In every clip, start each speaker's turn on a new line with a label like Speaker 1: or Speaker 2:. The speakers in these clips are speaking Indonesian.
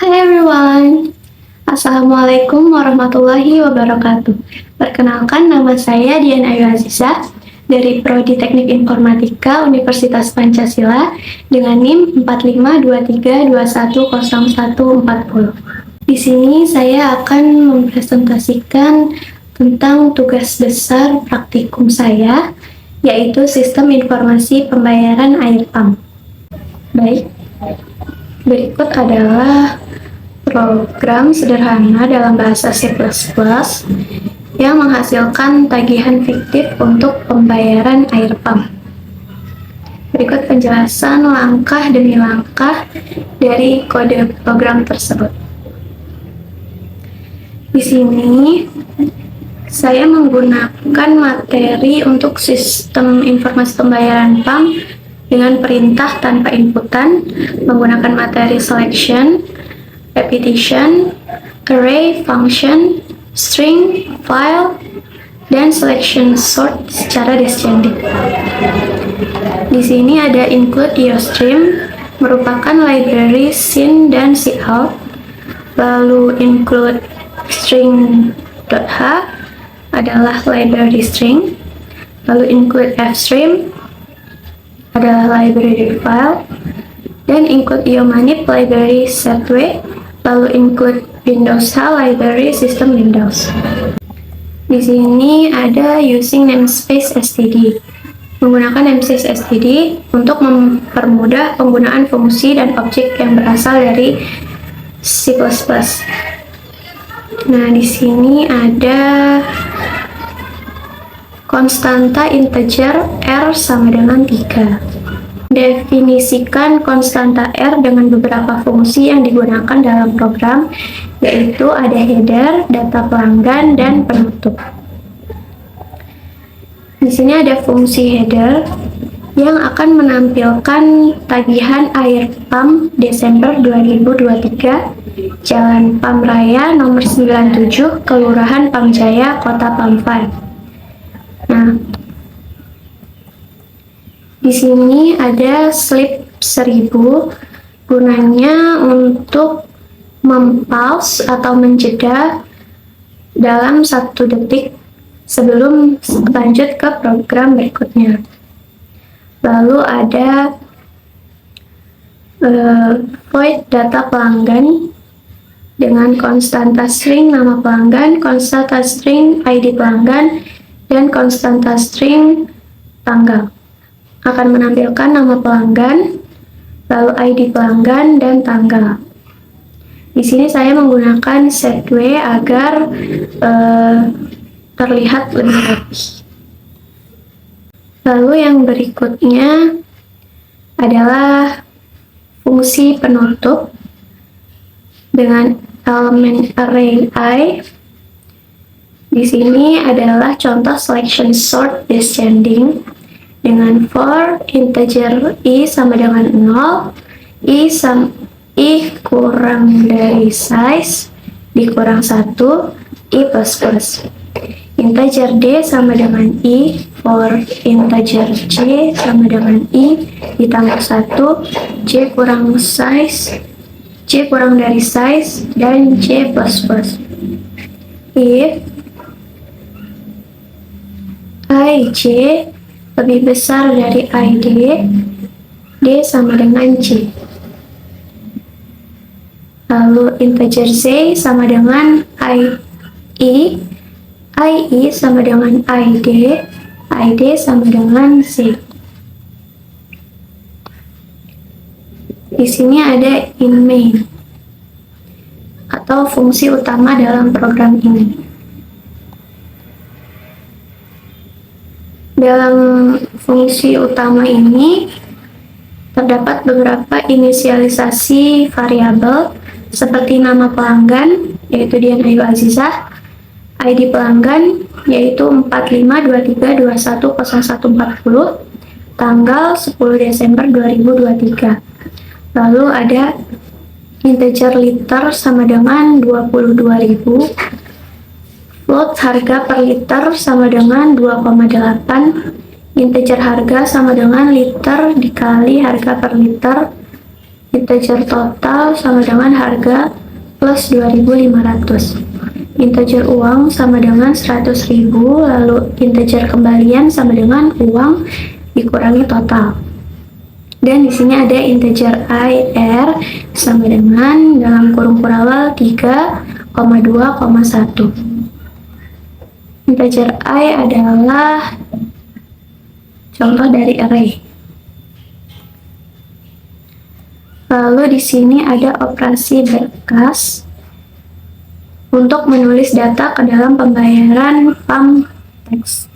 Speaker 1: Hai everyone, Assalamualaikum warahmatullahi wabarakatuh. Perkenalkan, nama saya Dian Ayu Azizah dari Prodi Teknik Informatika Universitas Pancasila dengan NIM 4523210140. Di sini saya akan mempresentasikan tentang tugas besar praktikum saya, yaitu Sistem Informasi Pembayaran Air Pump. Baik, berikut adalah program sederhana dalam bahasa C++ yang menghasilkan tagihan fiktif untuk pembayaran air pump. Berikut penjelasan langkah demi langkah dari kode program tersebut. Di sini saya menggunakan materi untuk sistem informasi pembayaran pump dengan perintah tanpa inputan, menggunakan materi selection, repetition, array, function, string, file, dan selection sort secara descending. Di sini ada include iostream, merupakan library scene dan cout, lalu include string.h adalah library string, lalu include fstream adalah library file, dan include iomanip library setway, lalu include Windows H library system Windows. Di sini ada using namespace std, menggunakan namespace std untuk mempermudah penggunaan fungsi dan objek yang berasal dari C++. Nah, di sini ada konstanta integer R sama dengan 3. Definisikan konstanta R dengan beberapa fungsi yang digunakan dalam program, yaitu ada header, data pelanggan, dan penutup. Di sini ada fungsi header yang akan menampilkan tagihan air pump Desember 2023, Jalan Pam Raya nomor 97, Kelurahan Pamjaya, Kota Pamfai. Nah, di sini ada slip 1000, gunanya untuk mempause atau menjeda dalam 1 detik sebelum lanjut ke program berikutnya. Lalu ada void data pelanggan dengan konstanta string nama pelanggan, konstanta string ID pelanggan, dan konstanta string tanggal. Akan menampilkan nama pelanggan, lalu ID pelanggan, dan tanggal. Di sini saya menggunakan setway agar terlihat lebih rapi. Lalu yang berikutnya adalah fungsi penutup dengan elemen array I. Di sini adalah contoh selection sort descending dengan for integer i sama dengan 0, i kurang dari size dikurang 1, i plus plus. Integer d sama dengan i, for integer c sama dengan i ditambah 1, c kurang size, c kurang dari size, dan c plus plus. If ij lebih besar dari id, d sama dengan c. Lalu integer z sama dengan i sama dengan id sama dengan z. Di sini ada in main atau fungsi utama dalam program ini. Dalam fungsi utama ini terdapat beberapa inisialisasi variabel seperti nama pelanggan, yaitu Dian Ayu Azizah, ID pelanggan, yaitu 4523210140, tanggal 10 Desember 2023. Lalu ada integer liter sama dengan 22.000, float harga per liter sama dengan 2,8, integer harga sama dengan liter dikali harga per liter Integer total sama dengan harga plus 2.500. Integer uang sama dengan 100.000, lalu integer kembalian sama dengan uang dikurangi total. Dan di sini ada integer IR sama dengan dalam kurung kurawal 3,2,1. Integer I adalah contoh dari array. Lalu di sini ada operasi berkas untuk menulis data ke dalam pembayaran PAM txt.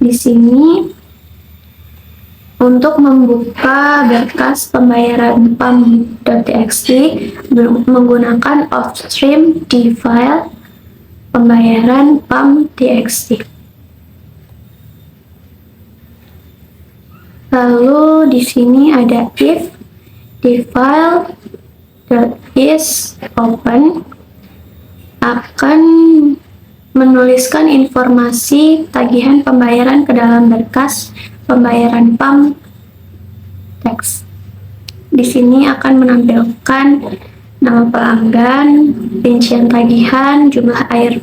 Speaker 1: Di sini untuk membuka berkas pembayaran PAM.txt menggunakan offstream di file pembayaran PAM.txt. Lalu di sini ada if di file .is_open akan menuliskan informasi tagihan pembayaran ke dalam berkas pembayaran PAM teks. Di sini akan menampilkan nama pelanggan, rincian tagihan, jumlah air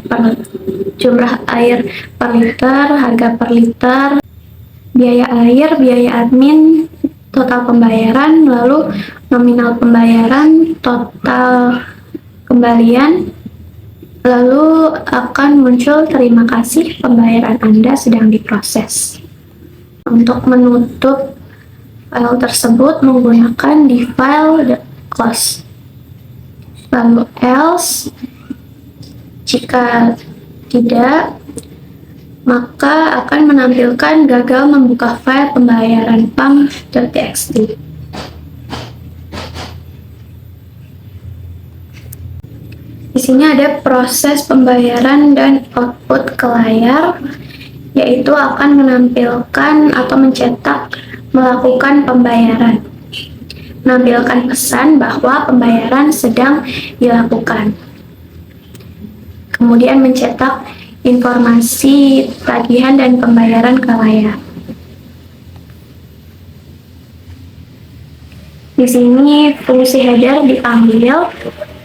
Speaker 1: per liter, harga per liter, biaya air, biaya admin, total pembayaran, lalu nominal pembayaran, total kembalian, lalu akan muncul terima kasih pembayaran Anda sedang diproses. Untuk menutup file tersebut menggunakan di file .close. Lalu else, jika tidak, maka akan menampilkan gagal membuka file pembayaran PAM.txt. Di sini ada proses pembayaran dan output ke layar, yaitu akan menampilkan atau mencetak melakukan pembayaran. Menampilkan pesan bahwa pembayaran sedang dilakukan. Kemudian mencetak informasi tagihan dan pembayaran ke layar. Di sini fungsi header diambil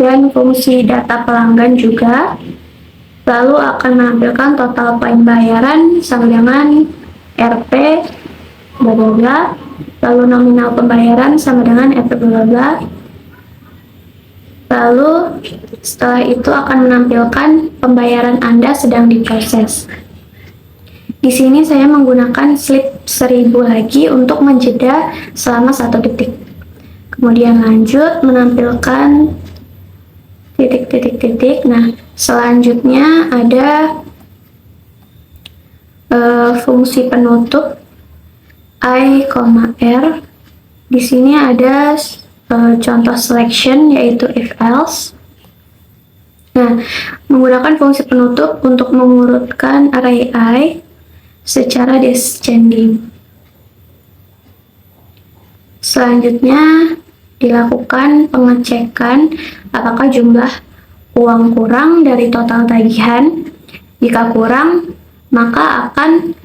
Speaker 1: dan fungsi data pelanggan juga. Lalu akan menampilkan total pembayaran sama dengan RP bla bla bla, lalu nominal pembayaran sama dengan RP bla bla. Lalu setelah itu akan menampilkan pembayaran Anda sedang diproses. Di sini saya menggunakan slip 1000 lagi untuk menjeda selama 1 detik. Kemudian lanjut menampilkan titik. Nah, selanjutnya ada fungsi penutup I,R. Di sini ada contoh selection yaitu if else. Nah, menggunakan fungsi penutup untuk mengurutkan array I secara descending. Selanjutnya dilakukan pengecekan apakah jumlah uang kurang dari total tagihan. Jika kurang, maka akan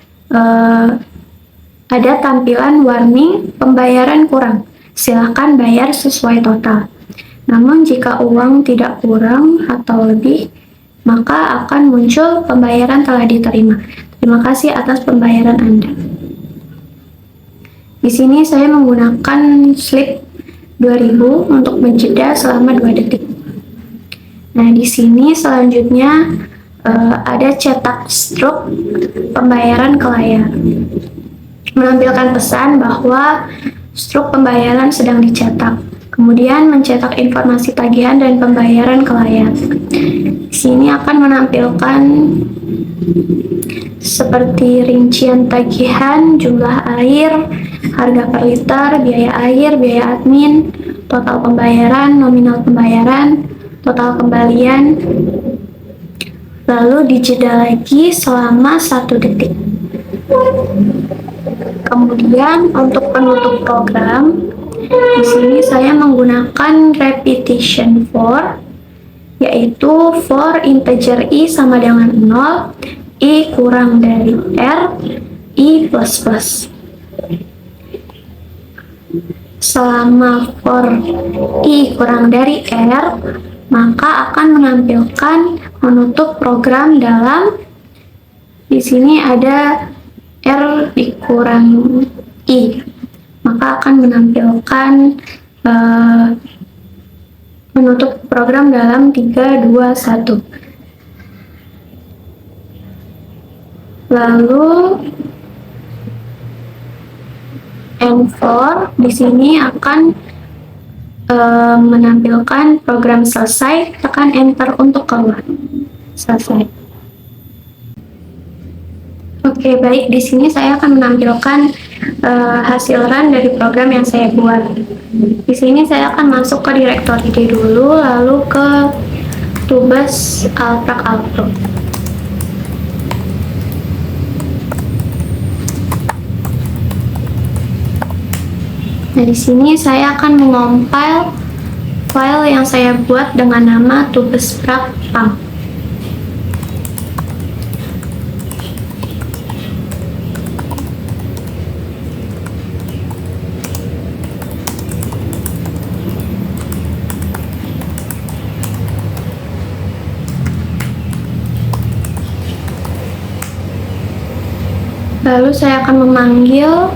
Speaker 1: ada tampilan warning pembayaran kurang. Silakan bayar sesuai total. Namun jika uang tidak kurang atau lebih, maka akan muncul pembayaran telah diterima. Terima kasih atas pembayaran Anda. Di sini saya menggunakan slip 2000 untuk menjeda selama 2 detik. Nah, di sini selanjutnya ada cetak struk pembayaran ke layar. Menampilkan pesan bahwa struk pembayaran sedang dicetak. Kemudian mencetak informasi tagihan dan pembayaran ke layar. Di sini akan menampilkan seperti rincian tagihan, jumlah air, harga per liter, biaya air, biaya admin, total pembayaran, nominal pembayaran, total kembalian, lalu dijeda lagi selama 1 detik. Kemudian untuk penutup program, di sini saya menggunakan repetition for, yaitu for integer i sama dengan 0, i kurang dari r, i plus plus. selama for I kurang dari R, maka akan menampilkan menutup program dalam, di sini ada R dikurang I, maka akan menampilkan menutup program dalam 3, 2, 1. Lalu N4 di sini akan menampilkan program selesai, tekan enter untuk keluar. Selesai. Oke, baik, di sini saya akan menampilkan hasil run dari program yang saya buat. Di sini saya akan masuk ke direktori D dulu, lalu ke Tubes Alprak Alpro. Nah, di sini saya akan mengompil file yang saya buat dengan nama tubesprak.pam. Lalu saya akan memanggil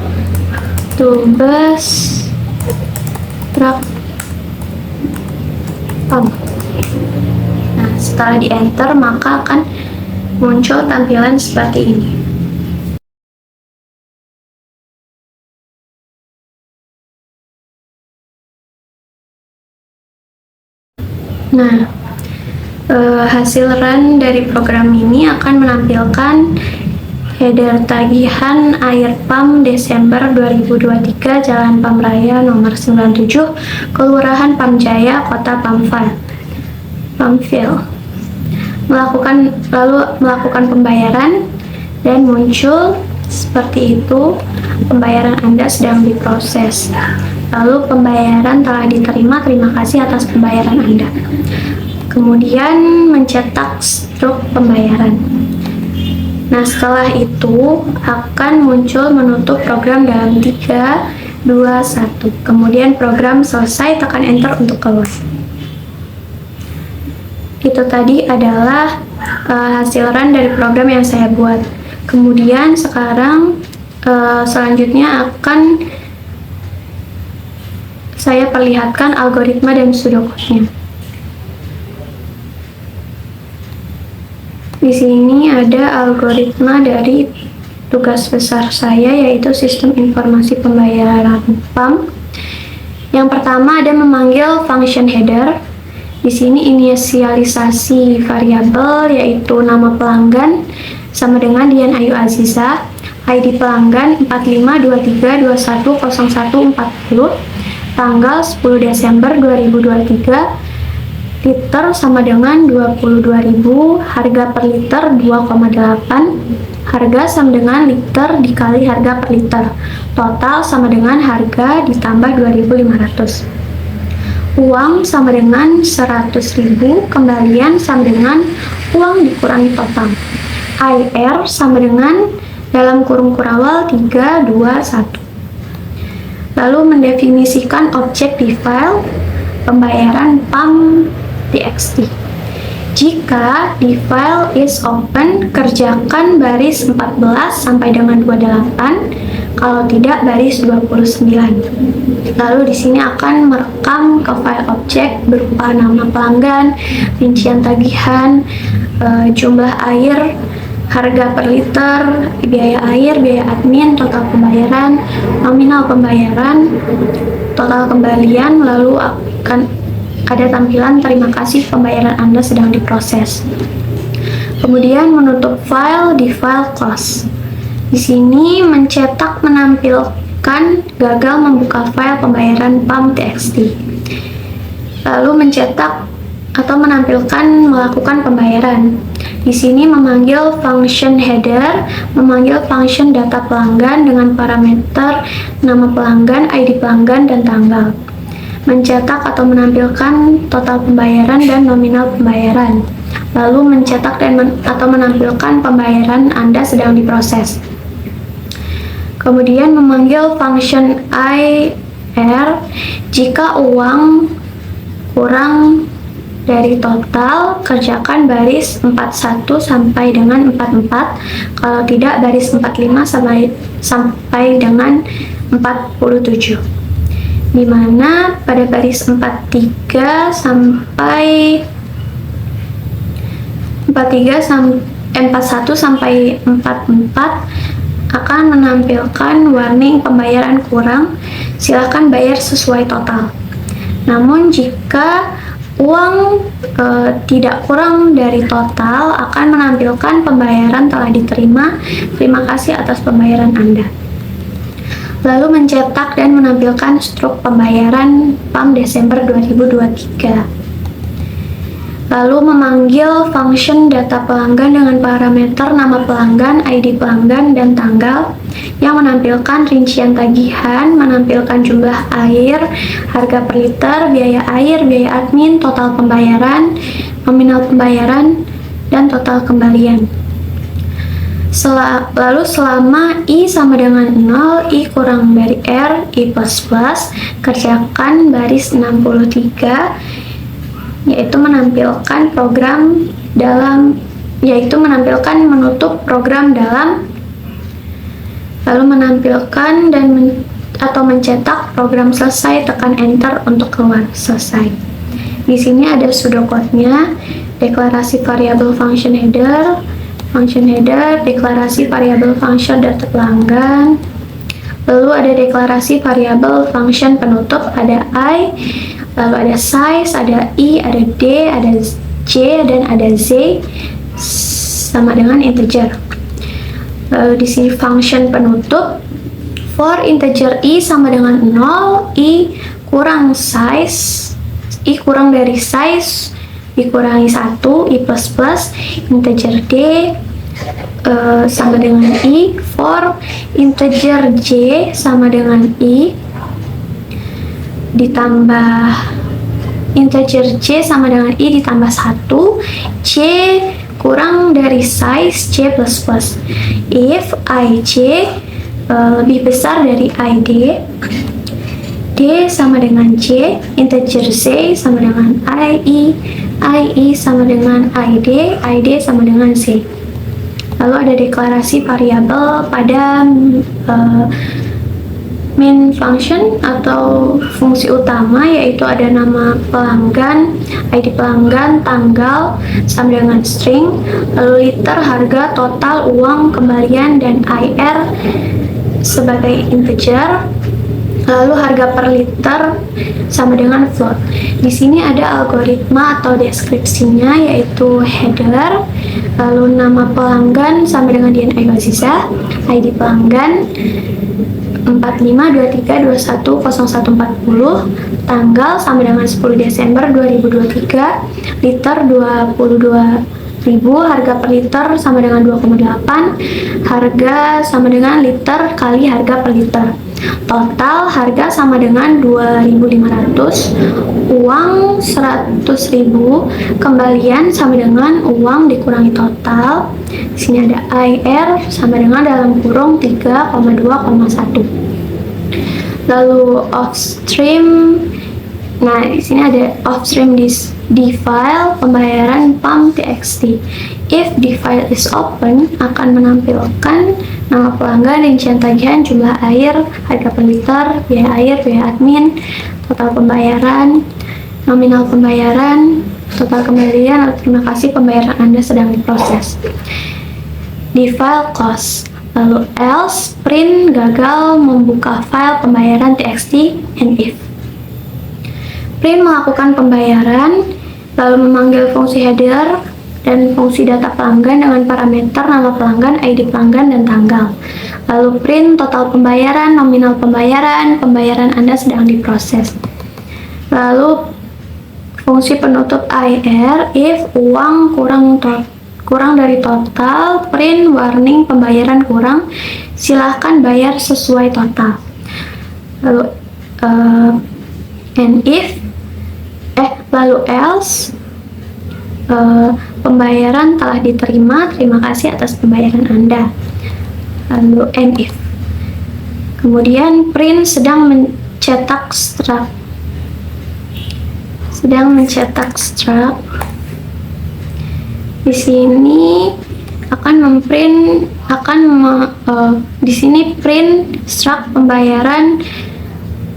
Speaker 1: tubesprak.pam. Nah, setelah di enter maka akan muncul tampilan seperti ini. Nah, hasil run dari program ini akan menampilkan header tagihan air PAM Desember 2023 Jalan PAM Raya nomor 97, Kelurahan Pamjaya, Kota Pamfile. Lalu melakukan pembayaran dan muncul seperti itu, pembayaran Anda sedang diproses. Lalu pembayaran telah diterima, terima kasih atas pembayaran Anda. Kemudian mencetak struk pembayaran. Nah, setelah itu akan muncul menutup program dalam 3, 2, 1. Kemudian program selesai, tekan enter untuk keluar. Itu tadi adalah hasil run dari program yang saya buat. Kemudian sekarang selanjutnya akan saya perlihatkan algoritma dan pseudocode-nya. Di sini ada algoritma dari tugas besar saya, yaitu sistem informasi pembayaran PAM. Yang pertama ada memanggil function header. Di sini inisialisasi variabel, yaitu nama pelanggan sama dengan Dian Ayu Aziza, ID pelanggan 4523210140, tanggal 10 Desember 2023, liter sama dengan 22.000, harga per liter 2,8, harga sama dengan liter dikali harga per liter, total sama dengan harga ditambah 2.500, uang sama dengan 100.000, kembalian sama dengan uang dikurangi total, IR sama dengan dalam kurung kurawal 3, 2, 1. Lalu mendefinisikan objek di file pembayaran PAM txt. Jika di file is open, kerjakan baris 14 sampai dengan 28, kalau tidak baris 29. Lalu di sini akan merekam ke file objek berupa nama pelanggan, rincian tagihan, jumlah air, harga per liter, biaya air, biaya admin, total pembayaran, nominal pembayaran, total kembalian, lalu akan ada tampilan terima kasih pembayaran Anda sedang diproses. Kemudian menutup file di file close. Di sini mencetak menampilkan gagal membuka file pembayaran PAM txt. Lalu mencetak atau menampilkan melakukan pembayaran. Di sini memanggil function header, memanggil function data pelanggan dengan parameter nama pelanggan, ID pelanggan, dan tanggal. Mencetak atau menampilkan total pembayaran dan nominal pembayaran. Lalu mencetak atau menampilkan pembayaran Anda sedang diproses. Kemudian memanggil function R. Jika uang kurang dari total, kerjakan baris 41 sampai dengan 44. Kalau tidak, baris 45 sampai dengan 47. Di mana pada baris 43 sampai 41 sampai 44 akan menampilkan warning pembayaran kurang. Silakan bayar sesuai total. Namun jika uang tidak kurang dari total, akan menampilkan pembayaran telah diterima. Terima kasih atas pembayaran Anda. Lalu mencetak dan menampilkan struk pembayaran PAM Desember 2023. Lalu memanggil function data pelanggan dengan parameter nama pelanggan, ID pelanggan, dan tanggal yang menampilkan rincian tagihan, menampilkan jumlah air, harga per liter, biaya air, biaya admin, total pembayaran, nominal pembayaran, dan total kembalian. Lalu selama I sama dengan 0, I kurang dari R, I plus plus, kerjakan baris 63, yaitu menampilkan menutup program dalam, lalu menampilkan atau mencetak program selesai, tekan enter untuk keluar selesai. Di sini ada pseudocode-nya, deklarasi variabel function header, deklarasi variabel function data pelanggan, lalu ada deklarasi variabel function penutup, ada I, lalu ada size, ada I, ada D, ada J, dan ada Z sama dengan integer. Lalu di sini function penutup, for integer I sama dengan 0, I kurang size, I kurang dari size, dikurangi 1, I plus plus, integer D sama dengan I, for integer J sama dengan I, ditambah integer J sama dengan I ditambah 1, J kurang dari size, J plus plus. If IJ lebih besar dari ID, D sama dengan J, integer Z sama dengan IE sama dengan ID, ID sama dengan Z. Lalu ada deklarasi variabel pada main function atau fungsi utama, yaitu ada nama pelanggan, ID pelanggan, tanggal sama dengan string, lalu liter, harga, total, uang, kembalian, dan IR sebagai integer, lalu harga per liter sama dengan float. Di sini ada algoritma atau deskripsinya, yaitu header, lalu nama pelanggan sama dengan DNI Aziza, ID pelanggan 4523210140, tanggal sama dengan 10 Desember 2023, liter 22.000, harga per liter sama dengan 2,8, harga sama dengan liter kali harga per liter, total harga sama dengan 2.500, uang 100.000, kembalian sama dengan uang dikurangi total. Di sini ada IR sama dengan dalam kurung 3,2,1. Lalu offstream, nah di sini ada offstream di file pembayaran PAM.txt. If the file is open, akan menampilkan nama pelanggan, rincian tagihan, jumlah air, harga per liter, biaya air, biaya admin, total pembayaran, nominal pembayaran, total kembalian, atau terima kasih pembayaran Anda sedang diproses. Di file cost, lalu else print gagal membuka file pembayaran txt, and if print melakukan pembayaran, lalu memanggil fungsi header dan fungsi data pelanggan dengan parameter nama pelanggan, ID pelanggan, dan tanggal. Lalu print total pembayaran, nominal pembayaran, pembayaran Anda sedang diproses. Lalu fungsi penutup IR, if uang kurang dari total, print warning pembayaran kurang, silahkan bayar sesuai total. Lalu lalu else, pembayaran telah diterima, terima kasih atas pembayaran Anda. Lalu and if, kemudian print sedang mencetak struct. Sedang mencetak struct. Di sini di sini print struct pembayaran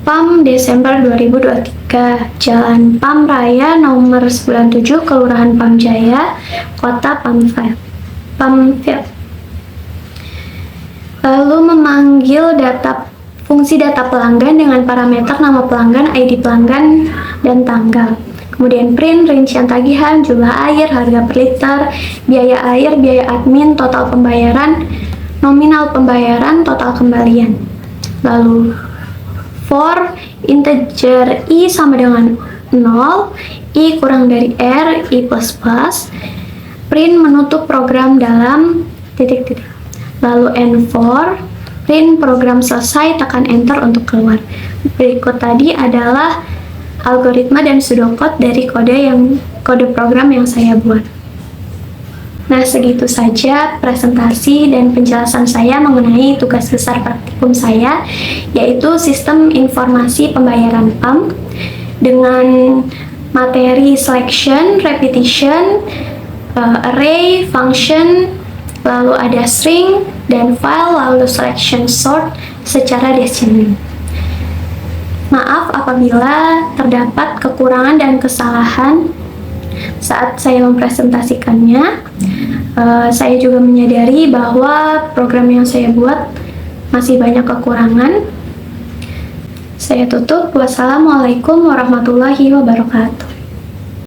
Speaker 1: PAM Desember 2023, Jalan PAM Raya nomor 97, Kelurahan PAM Jaya, Kota Pamfil. Lalu memanggil fungsi data pelanggan dengan parameter nama pelanggan, ID pelanggan, dan tanggal. Kemudian print rincian tagihan, jumlah air, harga per liter, biaya air, biaya admin, total pembayaran, nominal pembayaran, total kembalian. Lalu for integer i sama dengan 0, i kurang dari r, i plus plus, print menutup program dalam titik-titik. Lalu N4, print program selesai, tekan enter untuk keluar. Berikut tadi adalah algoritma dan pseudocode dari kode program yang saya buat. Nah, segitu saja presentasi dan penjelasan saya mengenai tugas besar praktikum saya, yaitu sistem informasi pembayaran PAM dengan materi selection, repetition, array, function, lalu ada string dan file, lalu selection sort secara descending. Maaf apabila terdapat kekurangan dan kesalahan saat saya mempresentasikannya. Saya juga menyadari bahwa program yang saya buat masih banyak kekurangan. Saya tutup. Wassalamualaikum warahmatullahi wabarakatuh.